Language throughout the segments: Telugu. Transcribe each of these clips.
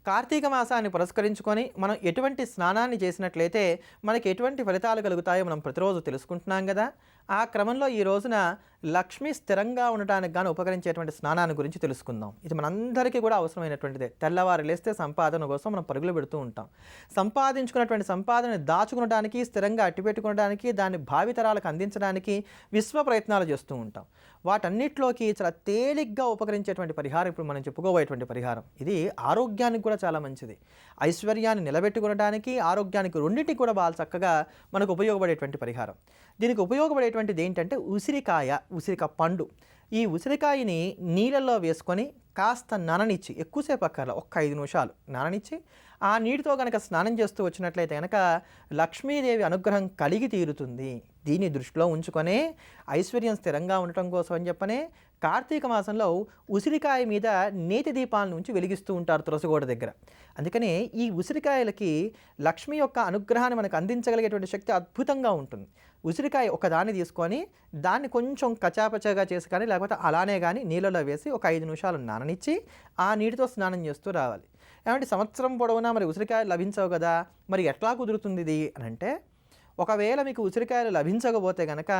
కార్తీక మాసాన్ని పురస్కరించుకొని మనం ఎటువంటి స్నానాన్ని చేసినట్లయితే మనకి ఎటువంటి ఫలితాలు కలుగుతాయో మనం ప్రతిరోజు తెలుసుకుంటున్నాం కదా. ఆ క్రమంలో ఈ రోజున లక్ష్మి స్థిరంగా ఉండటానికి గాను ఉపకరించేటువంటి స్నానాన్ని గురించి తెలుసుకుందాం. ఇది మనందరికీ కూడా అవసరమైనటువంటిదే. తెల్లవారు లేస్తే సంపాదన కోసం మనం పరుగులు పెడుతూ ఉంటాం. సంపాదించుకున్నటువంటి సంపాదనని దాచుకునడానికి, స్థిరంగా అట్టిపెట్టుకోవడానికి, దాన్ని భావితరాలకు అందించడానికి విశ్వ ప్రయత్నాలు చేస్తూ ఉంటాం. వాటన్నిటిలోకి చాలా తేలిగ్గా ఉపకరించేటువంటి పరిహారం ఇప్పుడు మనం చెప్పుకోబోయేటువంటి పరిహారం. ఇది ఆరోగ్యానికి కూడా చాలా మంచిది. ఐశ్వర్యాన్ని నిలబెట్టుకోవడానికి, ఆరోగ్యానికి రెండింటికి కూడా బాగా చక్కగా మనకు ఉపయోగపడేటువంటి పరిహారం. దీనికి ఉపయోగపడేటువంటిది ఏంటంటే ఉసిరిక పండు. ఈ ఉసిరికాయని నీళ్ళల్లో వేసుకొని కాస్త నాననిచ్చి, ఎక్కువసేపు అక్కర్లా, ఒక్క 5 నిమిషాలు నాననిచ్చి ఆ నీటితో కనుక స్నానం చేస్తూ వచ్చినట్లయితే కనుక లక్ష్మీదేవి అనుగ్రహం కలిగి తీరుతుంది. దీన్ని దృష్టిలో ఉంచుకొనే ఐశ్వర్యం స్థిరంగా ఉండటం కోసం అని చెప్పనే కార్తీక మాసంలో ఉసిరికాయ మీద నేతి దీపాలను ఉంచి వెలిగిస్తూ ఉంటారు తులసిగోడ దగ్గర. అందుకనే ఈ ఉసిరికాయలకి లక్ష్మి యొక్క అనుగ్రహాన్ని మనకు అందించగలిగేటువంటి శక్తి అద్భుతంగా ఉంటుంది. ఉసిరికాయ ఒకదాన్ని తీసుకొని దాన్ని కొంచెం కచాపచగా చేసి కానీ లేకపోతే అలానే కానీ నీళ్ళలో వేసి ఒక 5 నిమిషాలు నాననిచ్చి ఆ నీటితో స్నానం చేస్తూ రావాలి. ఏమంటే సంవత్సరం పొడవునా మరి ఉసిరికాయలు లభించవు కదా, మరి ఎట్లా కుదురుతుంది ఇది అని అంటే, ఒకవేళ మీకు ఉసిరికాయలు లభించకపోతే కనుక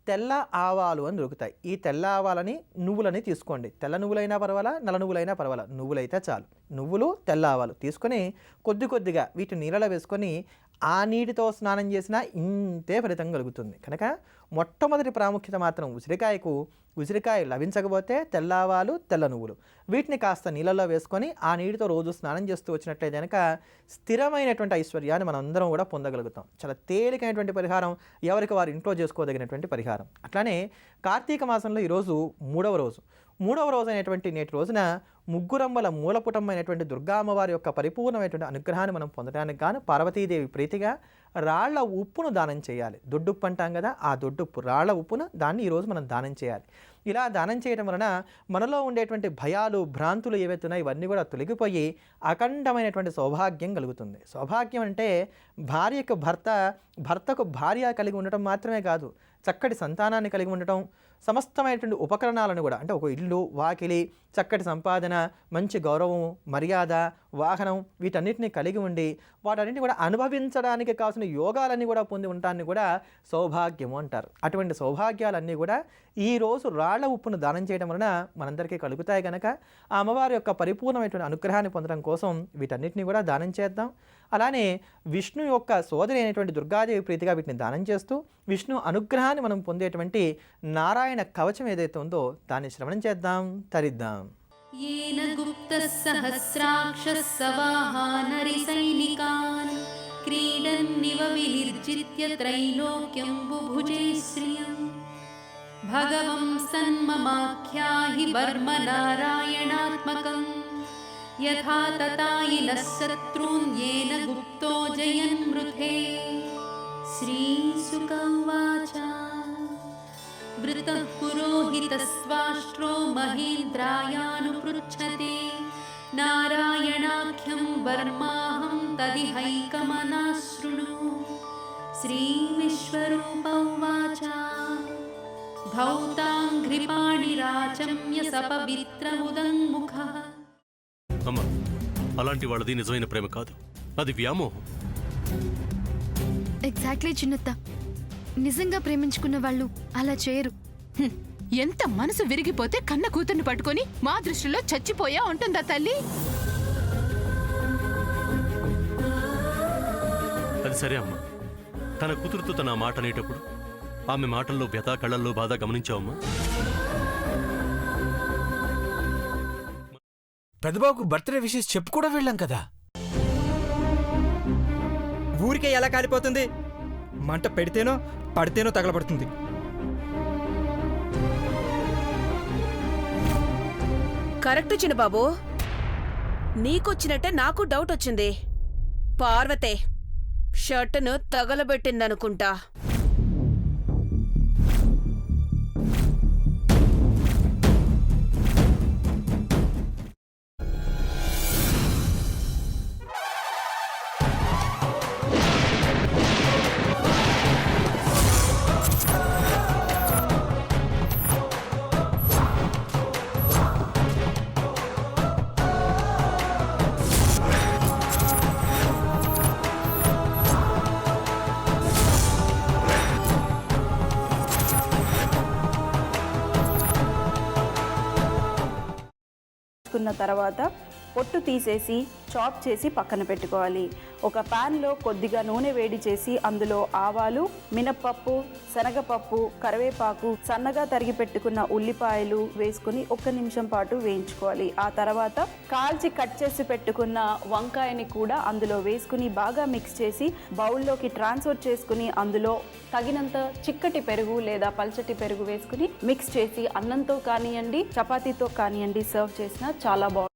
తెల్ల ఆవాలు అని దొరుకుతాయి. ఈ తెల్ల ఆవాలని, నువ్వులని తీసుకోండి. తెల్ల నువ్వులైనా పర్వాలా, నల్ల నువ్వులైనా పర్వాలా, నువ్వులైతే చాలు. నువ్వులు, తెల్ల ఆవాలు తీసుకొని కొద్దిగా వీటిని నీళ్ళలో వేసుకొని ఆ నీటితో స్నానం చేసినా ఇంతే ఫలితం కలుగుతుంది. కనుక మొట్టమొదటి ప్రాముఖ్యత మాత్రం ఉసిరికాయకు. ఉసిరికాయ లభించకపోతే తెల్ల ఆవాలు, తెల్ల నువ్వులు వీటిని కాస్త నీళ్ళలో వేసుకొని ఆ నీటితో రోజు స్నానం చేస్తూ వచ్చినట్లయితే కనుక స్థిరమైనటువంటి ఐశ్వర్యాన్ని మనం అందరం కూడా పొందగలుగుతాం. చాలా తేలికైనటువంటి పరిహారం, ఎవరికి వారి ఇంట్లో చేసుకోదగినటువంటి పరిహారం. అట్లానే కార్తీక మాసంలో ఈరోజు మూడవ రోజు అయినటువంటి నేటి రోజున ముగ్గురమ్మల మూలపుటమైనటువంటి దుర్గా అమ్మవారి యొక్క పరిపూర్ణమైనటువంటి అనుగ్రహాన్ని మనం పొందడానికి గాను పార్వతీదేవి ప్రీతిగా రాళ్ల ఉప్పును దానం చేయాలి. దొడ్డుప్పు అంటాం కదా, ఆ దొడ్డుప్పు రాళ్ల ఉప్పును దాన్ని ఈరోజు మనం దానం చేయాలి. ఇలా దానం చేయడం వలన మనలో ఉండేటువంటి భయాలు, భ్రాంతులు ఏవైతే ఉన్నాయో ఇవన్నీ కూడా తొలగిపోయి అఖండమైనటువంటి సౌభాగ్యం కలుగుతుంది. సౌభాగ్యం అంటే భార్యకు భర్త, భర్తకు భార్య కలిగి ఉండటం మాత్రమే కాదు, చక్కటి సంతానాన్ని కలిగి ఉండటం, సమస్తమైనటువంటి ఉపకరణాలను కూడా, అంటే ఒక ఇల్లు, వాకిలి, చక్కటి సంపాదన, మంచి గౌరవం, మర్యాద, వాహనం వీటన్నిటిని కలిగి ఉండి వాటన్నిటిని కూడా అనుభవించడానికి కావాల్సిన యోగాలన్నీ కూడా పొంది ఉండటాన్ని కూడా సౌభాగ్యము అంటారు. అటువంటి సౌభాగ్యాలన్నీ కూడా ఈరోజు రాళ్ల ఉప్పును దానం చేయడం వలన మనందరికీ కలుగుతాయి. కనుక ఆ అమ్మవారి యొక్క పరిపూర్ణమైనటువంటి అనుగ్రహాన్ని పొందడం కోసం వీటన్నిటిని కూడా దానం చేద్దాం. అలానే విష్ణు యొక్క సోదరి అయినటువంటి దుర్గాదేవి ప్రీతిగా వీటిని దానం చేస్తూ విష్ణు అనుగ్రహాన్ని మనం పొందేటువంటి నారాయణ కవచం ఏదైతే ఉందో దాన్ని శ్రవణం చేద్దాం, తరిద్దాం. येन गुप्तः सहस्राक्षः सवाहानरि सैनिकान् क्रीडन्निव विनिर्जित्य त्रैलोक्यं बुभुजे श्रियम् भगवं सन्ममाख्याहि वर्म नारायणात्मकम् यथा ततायिनः शत्रून् येन गुप्तो जयन्मृथे। श्रीशुक उवाच वृतः पुरोहितस्त्वाष्ट्रो महेन्द्रायानुपृच्छते नारायणाख्यं वर्माहं तदिहैकमनाशृणु। श्रीविश्वरूप उवाच धौताङ्घ्रिपाणिराचम्य सपवित्रमुदन्मुखः। అమ్మా, అలాంటి వాళ్ళది నిజమైన ప్రేమ కాదు, అది వ్యామోహం. ఎగ్జాక్ట్లీ చిన్నత్త, నిజంగా ప్రేమించుకున్న వాళ్ళు అలా చేయరు. ఎంత మనసు విరిగిపోతే కన్న కూతుర్ని పట్టుకొని మా దృష్టిలో చచ్చిపోయా ఉంటుందా తల్లి? అది సరే అమ్మా, తన కూతురుతో తన మాట అనేటప్పుడు ఆమె మాటల్లో వ్యథ, కళ్ళల్లో బాధ గమనించావమ్మా? పెద్దబాబుకు బర్త్డే విషెస్ చెప్పు కూడా వెళ్ళాం కదా. ఊరికే ఎలా కాలిపోతుంది? మంట పెడితేనో పడితేనో తగలబడుతుంది. కరెక్ట్ చిన్నబాబు, నీకొచ్చినట్టే నాకు డౌట్ వచ్చింది. పార్వతే షర్టును తగలబెట్టిందనుకుంటా. తీసుకున్న తర్వాత పొట్టు తీసేసి చాప్ చేసి పక్కన పెట్టుకోవాలి. ఒక ప్యాన్లో కొద్దిగా నూనె వేడి చేసి అందులో ఆవాలు, మినప్పప్పు, శనగపప్పు, కరివేపాకు, సన్నగా తరిగి పెట్టుకున్న ఉల్లిపాయలు వేసుకుని 1 నిమిషం పాటు వేయించుకోవాలి. ఆ తర్వాత కాల్చి కట్ చేసి పెట్టుకున్న వంకాయని కూడా అందులో వేసుకుని బాగా మిక్స్ చేసి బౌల్లోకి ట్రాన్స్ఫర్ చేసుకుని అందులో తగినంత చిక్కటి పెరుగు లేదా పల్చటి పెరుగు వేసుకుని మిక్స్ చేసి అన్నంతో కానివ్వండి, చపాతీతో కానివ్వండి సర్వ్ చేసినా చాలా బాగుంటుంది.